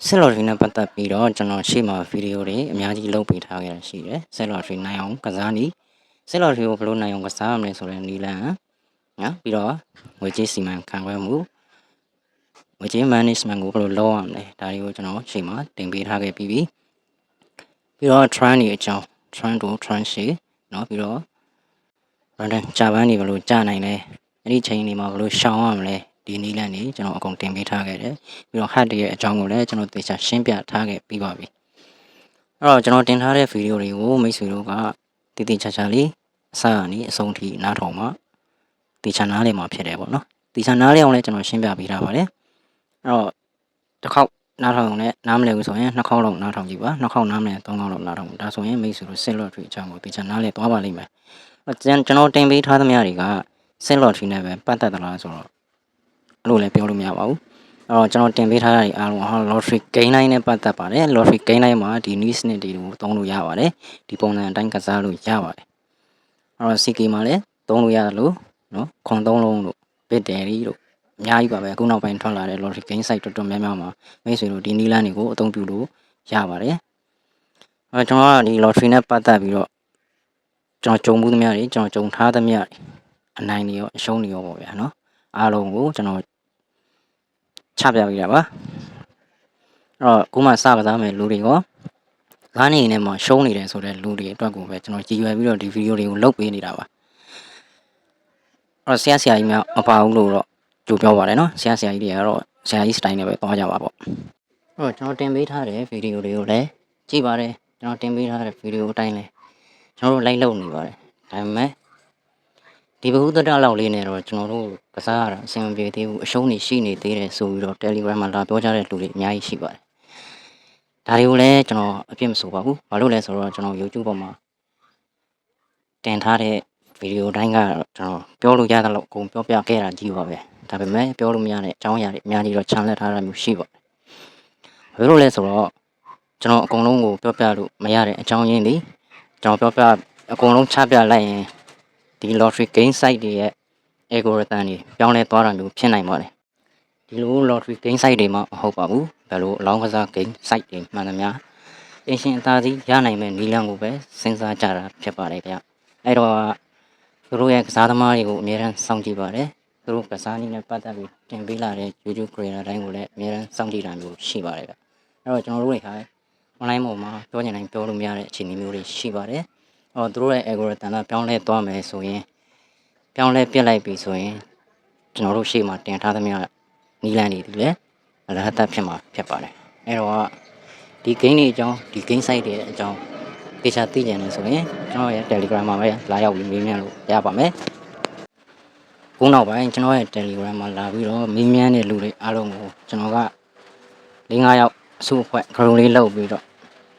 ဆက်လော်ရီနဲ့ပတ်သက်ပြီးတော့ကျွန်တော်ရှေ့မှာဗီဒီယိုတွေအများကြီးလုပ်ပေးထားခဲ့ရရှိတယ်ဆက်လော်ရီနိုင်အောင်ကစားနည်းဆက်လော်ရီကိုဘယ်လိုနိုင်အောင်ကစားရမလဲဆိုတဲ့နည်းလမ်းနော်ပြီးတော့ငွေကြေးစီမံခန့်ခွဲမှုငွေကြေး management ကိုဘယ်လိုလုပ်ရမလဲဒါတွေကိုကျွန်တော်ရှေ့မှာတင်ပေးထားခဲ့ပြီးပြီးတော့ trend တွေအကြောင်း trend to trend ရှိနော်ပြီးတော့ random ဂျာပန်တွေဘယ်လိုကြာနိုင်လဲအဲ့ဒီချိန်တွေမှာဘယ်လိုရှောင်ရမလဲဒီနည်းလမ်းတွေကျွန်တော်အကုန်တင်ပေးထားခဲ့တယ်ပြီးတော့ hack တွေရဲ့အကြောင်းကိုလည်းကျွန်တော်သေချာရှင်းပြထားခဲ့ပြီးပါပြီအဲ့တော့ကျွန်တော်တင်ထားတဲ့ဗီဒီယိုတွေကိုမိတ်ဆွေတို့ကတည်တည်ချာချာလေးအစကနေအဆုံးထိနားထောင်မှတေချာနားလည်မှာဖြစ်တယ်ပေါ့နော်တေချာနားလည်အောင်လည်းကျွန်တော်ရှင်းပြပေးထားပါတယ်အဲ့တော့တစ်ခေါက်နားထောင်အောင်လည်းနားမလည်ဘူးဆိုရင်နှစ်ခေါက်လောက်နားထောင်ကြည့်ပါနှစ်ခေါက်နားမလည်သုံးခေါက်လောက်နားထောင်ဒါဆိုရင်မိတ်ဆွေတို့ set lottery အကြောင်းကိုတေချာနားလည်သွားပါလိမ့်မယ်ကျွန်တော်တင်ပေးထားသမျှတွေက set lottery နဲ့ပဲပတ်သက်သလားဆိုတော့အဲ့လိုလည်းပြောလို့မရပါဘူးအဲ့တော့ကျွန်တော်တင်ပေးထားတာတွေအားလုံးဟာ lottery game line နဲ့ပတ်သက်ပါတယ် lottery game line မှာဒီ niche နဲ့တွေကိုသုံးလို့ရပါတယ်ဒီပုံစံအတိုင်းကစားလို့ရပါတယ်အဲ့တော့ CK မှာလည်းသုံးလို့ရတယ်လို့နော်ခွန်သုံးလုံးလို့ bitdairy လို့အများကြီးပါပဲအခုနောက်ပိုင်းထွက်လာတဲ့ lottery game site တော်တော်များများမှာမိတ်ဆွေတို့ဒီနည်းလမ်းတွေကိုအသုံးပြုလို့ရပါတယ်အဲ့ကျွန်တော်ကဒီ lottery နဲ့ပတ်သက်ပြီးတော့ကျွန်တော်ကြုံမှုသမျှတွေကျွန်တော်ကြုံထားသမျှတွေအနိုင်တွေရောအရှုံးတွေရောပေါ့ဗျာနော်အားလုံးကိုကျွန်တော်ချပြပေးတာပါအဲ့တော့ခုမှစကစားမယ်လူတွေရောကားနေနေမှာရှုံးနေတယ်ဆိုတဲ့လူတွေအတွက်ကိုပဲကျွန်တော်ကြည်ရွယ်ပြီးတော့ဒီဗီဒီယိုတွေကိုလုပ်ပေးနေတာပါအဲ့တော့ဆရာကြီးများမပါဘူးလို့တော့ကြိုပြောပါတယ်နော်ဆရာကြီးတွေကတော့ဆရာကြီးစတိုင်နဲ့ပဲသွားကြပါပေါ့အဲ့တော့ကျွန်တော်တင်ပေးထားတဲ့ဗီဒီယိုတွေကိုလည်းကြည့်ပါတယ်ကျွန်တော်တင်ပေးထားတဲ့ဗီဒီယိုအတိုင်းလဲကျွန်တော်တို့လိုက်လုပ်နေပါတယ်ဒါပေမဲ့ဒီဘဟုတ္တလောက်လေးနဲ့တော့ကျွန်တော်တို့ကစားရတာအဆင်မပြေသေးဘူးအရှုံးနေရှိနေသေးတယ်ဆိုပြီးတော့ Telegram မှာလာပြောကြတဲ့လူတွေအများကြီးရှိပါတယ်ဒါတွေကိုလည်းကျွန်တော်အပြစ်မဆိုပါဘူးဘာလို့လဲဆိုတော့ကျွန်တော် YouTube ပေါ်မှာတင်ထားတဲ့ဗီဒီယိုတိုင်းကကျွန်တော်ပြောလို့ရတဲ့လောက်အကုန်ပြောပြခဲ့တာကြီးပါပဲဒါပေမဲ့ပြောလို့မရတဲ့အကြောင်းအရာတွေအများကြီးတော့ channel ထားတာမျိုးရှိပါတယ်ဘာလို့လဲဆိုတော့ကျွန်တော်အကုန်လုံးကိုပြောပြလို့မရတဲ့အကြောင်းရင်းတွေကျွန်တော်ပြောပြအကုန်လုံးချပြလိုက်ရင်ဒီ lottery game site တွေရဲ့ algorithm တွေပြောင်းလဲသွားတာမျိုးဖြစ်နိုင်ပါတယ်ဒီလို lottery game site တွေမှာမဟုတ်ပါဘူးဘယ်လိုအလောင်းကစား game site တွေမှန်သမျှအရှင်အသာစီးရနိုင်မဲ့နည်းလမ်းကိုပဲစဉ်းစားကြတာဖြစ်ပါတယ်ဗျအဲ့တော့သူတို့ရဲ့ကစားသမားတွေကိုအများအားစောင့်ကြည့်ပါတယ်သူတို့ကစားနည်းနဲ့ပတ်သက်ပြီးတင်ပေးလာတဲ့ YouTube creator တိုင်းကိုလည်းအများအားစောင့်ကြည့်တာမျိုးရှိပါတယ်ဗျအဲ့တော့ကျွန်တော်တို့တွေဟာ online ပေါ်မှာပြောနေနိုင်ပြောလို့မရတဲ့အခြေအနေမျိုးတွေရှိပါတယ်အော်သူတို့ရဲ့ algorithm ကပြောင်းလဲသွားမယ်ဆိုရင်ပြောင်းလဲပြစ်လိုက်ပြီဆိုရင်ကျွန်တော်တို့ရှေ့မှာတင်ထားသမျှနီလန်တွေဒီလည်းအလားတူဖြစ်မှာဖြစ်ပါတယ်အဲ့တော့ဒီ game တွေအကြောင်းဒီ game site တွေအကြောင်းတေချာသိကြတယ်ဆိုရင်ကျွန်တော်ရဲ့ Telegram မှာပဲလာရောက်ပြီးမေးမြန်းလို့ရပါမယ်ခုနောက်ပိုင်းကျွန်တော်ရဲ့ Telegram မှာလာပြီးတော့မေးမြန်းတဲ့လူတွေအားလုံးကိုကျွန်တော်က၄-၅ ယောက်အစုအဖွဲ့ group လေးလုပ်ပြီးတော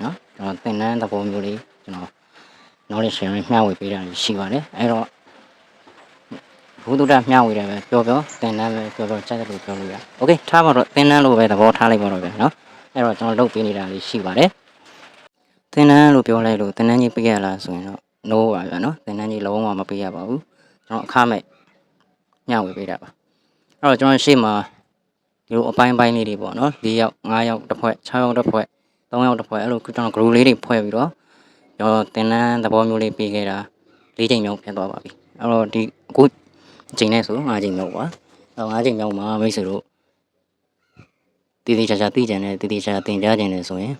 ့နော်ကျွန်တော်သင်တန်းသဘောမျိုးလေးကျွန်တော် knowledge sharing မျှဝေပေးတာရှိပါတယ်အဲ့တော့ဘုဒ္ဓမျှဝေတယ်ပဲပြောသင်တန်းပဲပြောကြက်လို့ပြောလို့ရโอเคထားပါတော့သင်တန်းလို့ပဲသဘောထားလိုက်ပါတော့ဗျာနော်အဲ့တော့ကျွန်တော်လုပ်ပေးနေတာလေးရှိပါတယ်သင်တန်းလို့ပြောလိုက်လို့သင်တန်းကြီးပေးရလားဆိုရင်တော့ no ပါဗျာနော်သင်တန်းကြီးလုံးဝမပေးရပါဘူးကျွန်တော်အခမဲ့မျှဝေပေးတာပါအဲ့တော့ကျွန်တော်ရှေ့မှာဒီလိုအပိုင်းပိုင်းလေးတွေပေါ့နော်၄ယောက်၅ယောက်တစ်ဖွဲ့6ယောက်တစ်ဖွဲ့3ယောက်တစ်ဖွဲ့အဲ့လိုကျွန်တော် group လေးတွေဖွဲ့ပြီးတော့ကျွန်တော်သင်တန်းသဘောမျိုးလေးပေးခဲ့တာ၄ချိန်မြောက်ဖြစ်သွားပါပြီအဲ့တော့ဒီအခုချိန်နဲ့ဆို5ချိန်မြောက်ပါအဲ့5ချိန်မြောက်မှာမိတ်ဆွေတို့တည်တည်ချာချာသိကြတယ်တည်တည်ချာချာသင်ကြားကြတယ်ဆိုရင်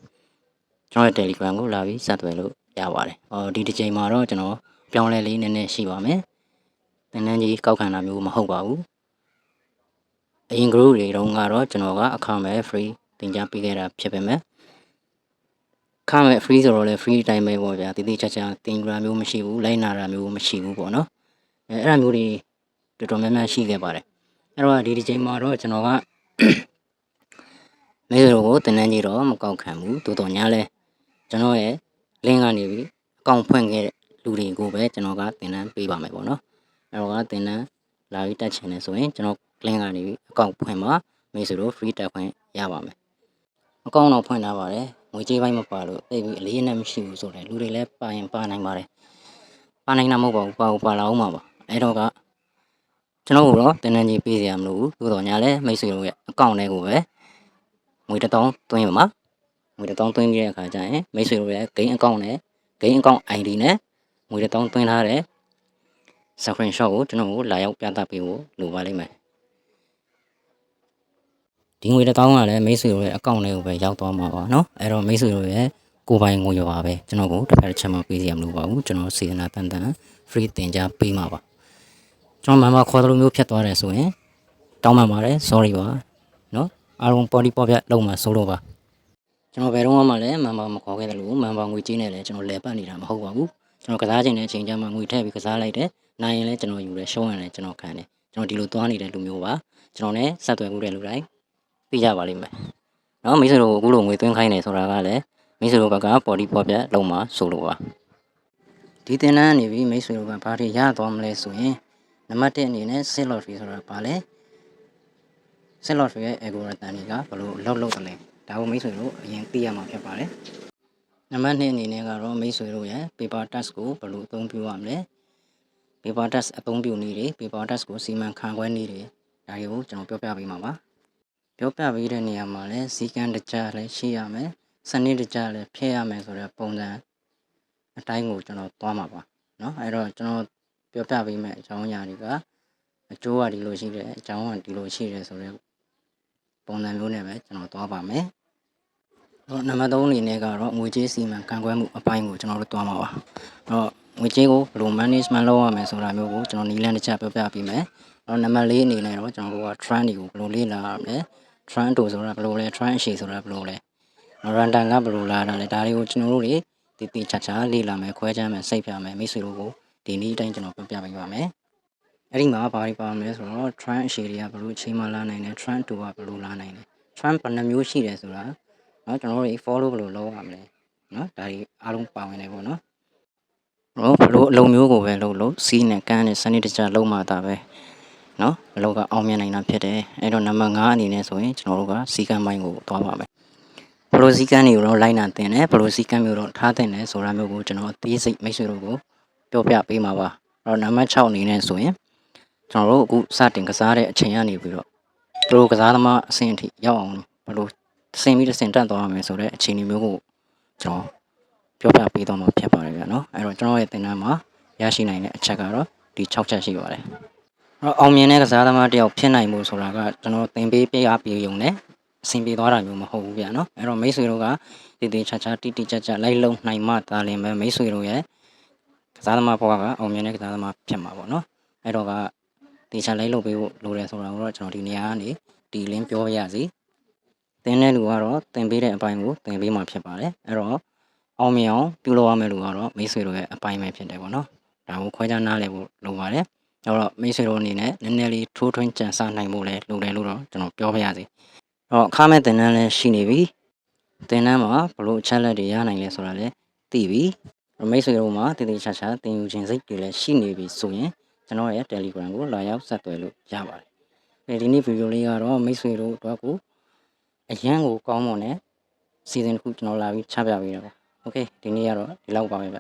ကျွန်တော်ရဲ့ Telegram ကိုလာပြီးဆက်သွယ်လို့ရပါတယ်ဒီတစ်ချိန်မှာတော့ကျွန်တော်ပြောင်းလဲလေးနည်းနည်းရှိပါမယ်သင်တန်းကြီးကောက်ခံတာမျိုးမဟုတ်ပါဘူးအရင် group တွေတုန်းကတော့ကျွန်တော်ကအခမဲ့ free သင်ကြားပေးခဲ့တာဖြစ်ပေမဲ့ခမဲ့ free ဆိုတော့လေ free တိုင်းပဲပေါ့ဗျာတည်တည်ချာချာသင်ကြားမျိုးမရှိဘူးလိုက်နာတာမျိုးမရှိဘူးပေါ့နော်အဲ့ဒါမျိုးတွေတော်တော်များများရှိခဲ့ပါတယ်အဲ့တော့ဒီတစ်ချိန်မှာတော့ကျွန်တော်ကမဲရိုကိုတင်တန်းကြီးတော့မကောက်ခံဘူးတိုးတော်ညာလဲကျွန်တော်ရဲ့ link ကနေပြီးအကောင့်ဖွင့်ခဲ့တဲ့လူတွေကိုပဲကျွန်တော်ကတင်တန်းပေးပါမယ်ပေါ့နော်အဲ့တော့ကတင်တန်းလာပြီးတက်ချင်တယ်ဆိုရင်ကျွန်တော် link ကနေပြီးအကောင့်ဖွင့်မှာမဲဆိုတော့ free တက်ခွင့်ရပါမယ်အကောင့်တော့ဖွင့်ထားပါတယ်ငွေကြေးပိုင်းမပါလို့သိပြီးအလေးနဲ့မရှိဘူးဆိုတော့လူတွေလည်းပါရင်ပါနိုင်ပါတယ်ပါနိုင်တာမဟုတ်ပါဘူးပါလာအောင်ပါအဲ့တော့ကကျွန်တော်တို့တော့တင်တန်းကြီးပေးစရာမလိုဘူးတိုးတော်ညာလဲမိတ်ဆွေတို့ရဲ့အကောင့်ထဲကိုပဲင ငွေ1000သွင်းပါမှာငွေ1000သွင်းပြီးတဲ့အခါကျရင်မိတ်ဆွေတို့ရဲ့ gain account နဲ့ gain account ID နဲ့ငွေ1000သွင်းထားတဲ့ screenshot ကိုကျွန်တော်ကိုလာရောက်ပြသပေးဖို့လိုပါလိမ့်မယ်ဒီငွေ1000ကလည်းမိတ်ဆွေတို့ရဲ့ account လေးကိုပဲရောက်သွားမှာပါเนาะအဲ့တော့မိတ်ဆွေတို့ရဲ့ကိုယ်ပိုင်ငွေပါပဲကျွန်တော်ကိုတစ်ဖက်တစ်ချက်မှပေးစီရမလို့ပါဘူးကျွန်တော်စေတနာတန်တန် free တင်ကြားပေးမှာပါကျွန်တော်မှခေါ်သလိုမျိုးဖြတ်သွားတယ်ဆိုရင်တောင်းပန်ပါတယ် sorry ပါเนาะအားလုံး body ပေါ်ပြလုံးမှာစိုးလို့ပါကျွန်တော်ဘယ်တော့မှလည်းမန်ပါမခေါ်ခဲ့တယ်လို့မန်ပါငွေကြီးနဲ့လည်းကျွန်တော်လဲပတ်နေတာမဟုတ်ပါဘူးကျွန်တော်ကစားချိန်နဲ့ချိန်ကြမှာငွေထည့်ပြီးကစားလိုက်တယ်နိုင်ရင်လည်းကျွန်တော်ယူတယ်ရှုံးရင်လည်းကျွန်တော်ခံတယ်ကျွန်တော်ဒီလိုသွားနေတဲ့လူမျိုးပါကျွန်တော်နဲ့ဆက်သွယ်မှုတဲ့လူတိုင်းသိကြပါလိမ့်မယ်နော်မိတ်ဆွေတို့အခုလိုငွေသွင်းခိုင်းနေဆိုတာကလည်းမိတ်ဆွေတို့ဘက်က body ပေါ်ပြလုံးမှာစိုးလို့ပါဒီတင်တန်းနေပြီးမိတ်ဆွေတို့ကဘာတွေရသွားမလဲဆိုရင်နံပါတ်1အနေနဲ့ set lottery ဆိုတာပါလဲ set lottery ရဲ့ algorithm တွေကဘယ်လိုလောက်တယ်လဲဒါကိုမိတ်ဆွေတို့အရင်သိရမှာဖြစ်ပါတယ်နံပါတ်2အနေနဲ့ကတော့မိတ်ဆွေတို့ရဲ့ paper task ကိုဘယ်လိုအသုံးပြုရမလဲ paper task အသုံးပြုနည်းတွေ paper task ကိုစီမံခန့်ခွဲနည်းတွေဒါတွေကိုကျွန်တော်ပြောပြပေးမှာပါပြောပြပေးတဲ့နေရာမှာလည်းစီကံတကြလည်းရှိရမယ်စနစ်တကြလည်းဖြည့်ရမယ်ဆိုတဲ့ပုံစံအတိုင်းကိုကျွန်တော်သွားမှာပါเนาะအဲ့တော့ကျွန်တော်ပြောပြပေးမယ့်အကြောင်းအရာတွေကအကျိုးကဒီလိုရှိတယ်အကြောင်းကဒီလိုရှိတယ်ဆိုတဲ့ပုံစံမျိုးနဲ့ပဲကျွန်တော်သွားပါမယ်နံပါတ်3အနေနဲ့ကတော့ငွေကြေးစီမံခန့်ခွဲမှုအပိုင်းကိုကျွန်တော်တို့သွားမှာပါအဲ့တော့ငွေကြေးကိုဘယ်လို management လုပ်ရမလဲဆိုတာမျိုးကိုကျွန်တော်နည်းလမ်းတစ်ချက်ပြောပြပေးမယ်အဲ့တော့နံပါတ်4အနေနဲ့တော့ကျွန်တော်တို့က trend တွေကိုဘယ်လိုလေ့လာရမလဲ trend တို့ဆိုတာဘယ်လိုလဲ trend အရှိဆိုတာဘယ်လိုလဲ random ကဘယ်လိုလာတာလဲဒါတွေကိုကျွန်တော်တို့တွေတည်ချာလေ့လာမယ်ခွဲခြမ်းမယ်စိတ်ဖြာမယ်မိတ်ဆွေတို့ကိုဒီနည်းတိုင်းကျွန်တော်ပြောပြပေးပါမယ်အဲ့ဒီမှာဘာတွေပါမလဲဆိုတော့ trend အရှိတွေကဘယ်လိုအချိန်မှလာနိုင်လဲ trend 2ကဘယ်လိုလာနိုင်လဲ trend ဘယ်နှမျိုးရှိတယ်ဆိုတာเนาะကျွန်တော်တို့ follow ဘယ်လိုလုပ်ရမလဲเนาะဒါတွေအားလုံးပါဝင်နေပေါ့เนาะဘယ်လိုအလုံးမျိုးကိုပဲလုပ်စီးနဲ့ကန်းနဲ့စနစ်တကျလုံးမှတာပဲเนาะအလုံးကအောင်မြင်နိုင်တာဖြစ်တယ်အဲ့တော့နံပါတ်5အနေနဲ့ဆိုရင်ကျွန်တော်တို့ကစီကံပိုင်းကိုသွားပါမယ်ဘယ်လိုစီကံတွေကိုတော့လိုက်နာတင်တယ်ဘယ်လိုစီကံမျိုးတော့ထားတင်တယ်ဆိုတာမျိုးကိုကျွန်တော်အသေးစိတ်မိတ်ဆွေတို့ကိုပြောပြပေးမှာပါအဲ့တော့နံပါတ်6အနေနဲ့ဆိုရင်ကျွန်တော်တို့အခုစတင်ကစားတဲ့အချိန်ကနေပြီးတော့သူတို့ကစားသမားအဆင့်အထိရောက်အောင်ဘယ်လိုဆင်ပြီးတစ်ဆင့်တက်သွားရမယ်ဆိုတဲ့အခြေအနေမျိုးကိုကျွန်တော်ပြောပြပေးတော့မှာဖြစ်ပါတယ်ဗျာနော်အဲ့တော့ကျွန်တော်ရဲ့သင်တန်းမှာရရှိနိုင်တဲ့အချက်ကတော့ဒီ6ချက်ရှိပါတယ်အဲ့တော့အောင်မြင်တဲ့ကစားသမားတယောက်ဖြစ်နိုင်မှုဆိုတာကကျွန်တော်သင်ပေးပေးအားပေးရုံနဲ့အဆင်ပြေသွားတာမျိုးမဟုတ်ဘူးဗျာနော်အဲ့တော့မိတ်ဆွေတို့ကတည်တည်ချာချာတိတိကျကျလိုက်လုံနိုင်မှသာလင်ပဲမိတ်ဆွေတို့ရဲ့ကစားသမားဘဝကအောင်မြင်တဲ့ကစားသမားဖြစ်မှာပေါ့နော်အဲ့တော့ကတေချာလိုက်လုပ်ပေးဖို့လိုတယ်ဆိုတာကိုတော့ကျွန်တော်ဒီနေရာကနေဒီလင်းပြောရစီသင်တဲ့လူကတော့သင်ပေးတဲ့အပိုင်းကိုသင်ပေးမှဖြစ်ပါတယ်အဲ့တော့အောင်မြင်အောင်ပြုလုပ်ရမယ့်လူကတော့မိတ်ဆွေတို့ရဲ့အပိုင်းပဲဖြစ်တယ်ပေါ့နော်ဒါကိုခွဲခြားနားလည်ဖို့လိုပါတယ်အဲ့တော့မိတ်ဆွေတို့အနေနဲ့နည်းနည်းလေးထိုးထွင်းကြံစနိုင်ဖို့လည်းလိုတယ်လို့တော့ကျွန်တော်ပြောပြရစီတော့အခမဲ့သင်တန်းလည်းရှိနေပြီသင်တန်းမှာဘလို့အချက်လက်တွေရနိုင်လဲဆိုတာလည်းသိပြီမိတ်ဆွေတို့မှာတည်တည်ချာချာသင်ယူခြင်းစိတ်တွေလည်းရှိနေပြီဆိုရင်ကျွန်တော်ရဲ့ Telegram ကိုလာရောက်ဆက်သွယ်လို့ရပါတယ်ဒီနေ့ဗီဒီယိုလေးကတော့မိတ်ဆွေတို့အတွက်ကိုအရန်ကိုကောင်းမွန်တဲ့စီစဉ်တစ်ခုကျွန်တော်လာပြီးချပြပေးတာပါโอเคဒီနေ့ကတော့ဒီလောက်ပါပဲဗျ